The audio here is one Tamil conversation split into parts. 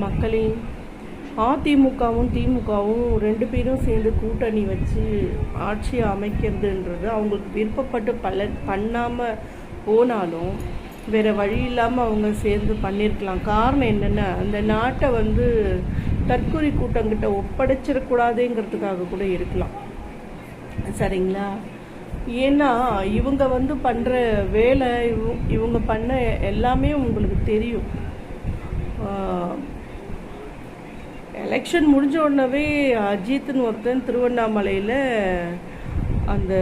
மக்களின் அதிமுகவும் திமுகவும் ரெண்டு பேரும் சேர்ந்து கூட்டணி வச்சு ஆட்சி அமைக்கிறதுன்றது அவங்களுக்கு விருப்பப்பட்டு பண்ணாமல் போனாலும் வேறு வழி இல்லாமல் அவங்க சேர்ந்து பண்ணியிருக்கலாம். காரணம் என்னென்னா, அந்த நாட்டை தற்கொலை கூட்டங்கிட்ட ஒப்படைச்சிடக்கூடாதுங்கிறதுக்காக கூட இருக்கலாம். சரிங்களா? ஏன்னா இவங்க பண்ணுற வேலை, இவங்க பண்ண எல்லாமே உங்களுக்கு தெரியும். எலெக்ஷன் முடிஞ்ச உடனே அஜித்னு ஒருத்தன் திருவண்ணாமலையில் அந்த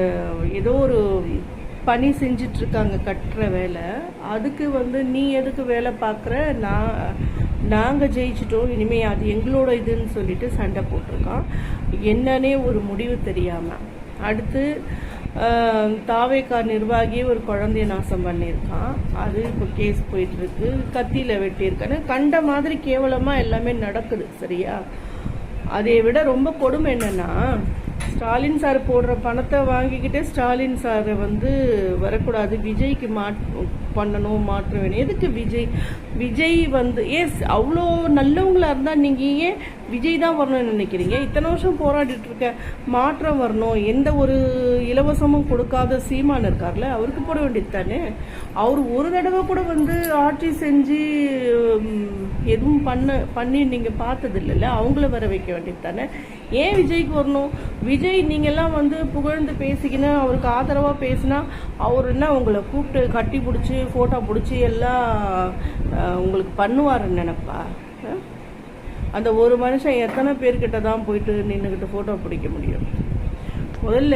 ஏதோ ஒரு பணி செஞ்சிட்ருக்காங்க, கட்டுற வேலை. அதுக்கு நீ எதுக்கு வேலை பார்க்குற, நாங்கள் ஜெயிச்சிட்டோம், இனிமேல் அது எங்களோட இதுன்னு சொல்லிட்டு சண்டை போட்டிருக்கான். என்னன்னே ஒரு முடிவு தெரியாமல். அடுத்து தாவேகா நிர்வாகியே ஒரு குழந்தைய நாசம் பண்ணியிருக்கான். அது இப்போ கேஸ் போயிட்டுருக்கு. கத்தியில் வெட்டியிருக்கான்னு கண்ட மாதிரி கேவலமாக எல்லாமே நடக்குது. சரியா? அதை விட ரொம்ப கொடுமை என்னென்னா, ஸ்டாலின் சார் போடுற பணத்தை வாங்கிக்கிட்டே ஸ்டாலின் சாரை வரக்கூடாது, விஜய்க்கு பண்ணணும், மாற்ற வேணும். எதுக்கு விஜய் அவ்வளோ நல்லவங்களா இருந்தால் நீங்கள் ஏன் விஜய் தான் வரணும்னு நினைக்கிறீங்க? இத்தனை வருஷம் போராடிட்டு இருக்க, மாற்றம் வரணும். எந்த ஒரு இலவசமும் கொடுக்காத சீமான் இருக்கார்ல, அவருக்கு போட வேண்டியது தானே. அவர் ஒரு தடவை கூட ஆட்சி செஞ்சு எதுவும் பண்ணி நீங்கள் பார்த்தது இல்லைல்ல, அவங்கள வர வைக்க வேண்டியது தானே. ஏன் விஜய்க்கு வரணும்? விஜய் நீங்கள்லாம் புகழ்ந்து பேசிக்கின்னு அவருக்கு ஆதரவாக பேசினா அவர் என்ன உங்களை கூப்பிட்டு கட்டி பிடிச்சி ஃபோட்டோ பிடிச்சி எல்லாம் உங்களுக்கு பண்ணுவாருன்னு நினைப்பா? அந்த ஒரு மனுஷன் எத்தனை பேர்கிட்ட தான் போயிட்டு நின்றுக்கிட்டு ஃபோட்டோ பிடிக்க முடியும்? முதல்ல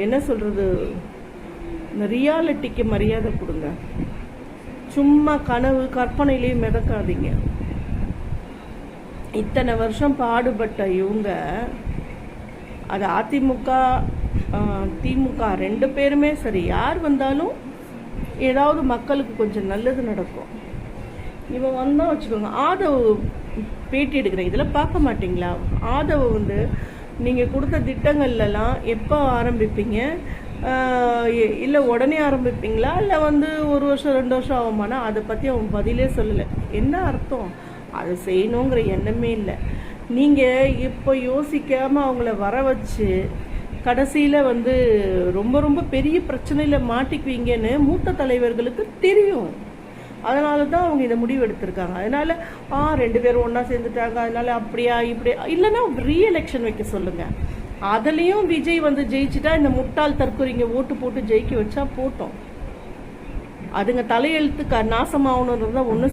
என்ன சொல்கிறது, இந்த ரியாலிட்டிக்கு மரியாதை கொடுங்க. சும்மா கனவு கற்பனையிலேயே மிதக்காதீங்க. இத்தனை வருஷம் பாடுபட்ட இவங்க, அது அதிமுக திமுக ரெண்டு பேருமே சரி, யார் வந்தாலும் ஏதாவது மக்களுக்கு கொஞ்சம் நல்லது நடக்கும். இவன் வந்தா வச்சுக்கோங்க. ஆதவ் பேட்டி எடுக்கிறேன், இதில் பார்க்க மாட்டிங்களா? ஆதவ் நீங்கள் கொடுத்த திட்டங்கள்லாம் எப்போ ஆரம்பிப்பீங்க, இல்லை உடனே ஆரம்பிப்பீங்களா, இல்லை 1 வருஷம் 2 வருஷம் ஆகுமானா, அதை பற்றி அவன் பதிலே சொல்லலை. என்ன அர்த்தம்? அதை செய்யணுங்கிற எண்ணமே இல்லை. நீங்கள் இப்போ யோசிக்காமல் அவங்கள வர வச்சு கடைசியில் ரொம்ப ரொம்ப பெரிய பிரச்சனையில் மாட்டிக்குவீங்கன்னு மூத்த தலைவர்களுக்கு தெரியும். அதனால தான் அவங்க இதை முடிவு எடுத்திருக்காங்க. அதனால 2 பேரும் ஒன்றா சேர்ந்துட்டாங்க, அதனால அப்படியா இப்படியா, இல்லைன்னா ரீஎலெக்ஷன் வைக்க சொல்லுங்கள். அதுலேயும் விஜய் ஜெயிச்சுட்டா இந்த முட்டாள் தற்கொலைங்க ஓட்டு போட்டு ஜெயிக்க வச்சா போட்டோம். அதுங்க தலையெழுத்து நாசமாகணுன்றது தான் ஒன்று.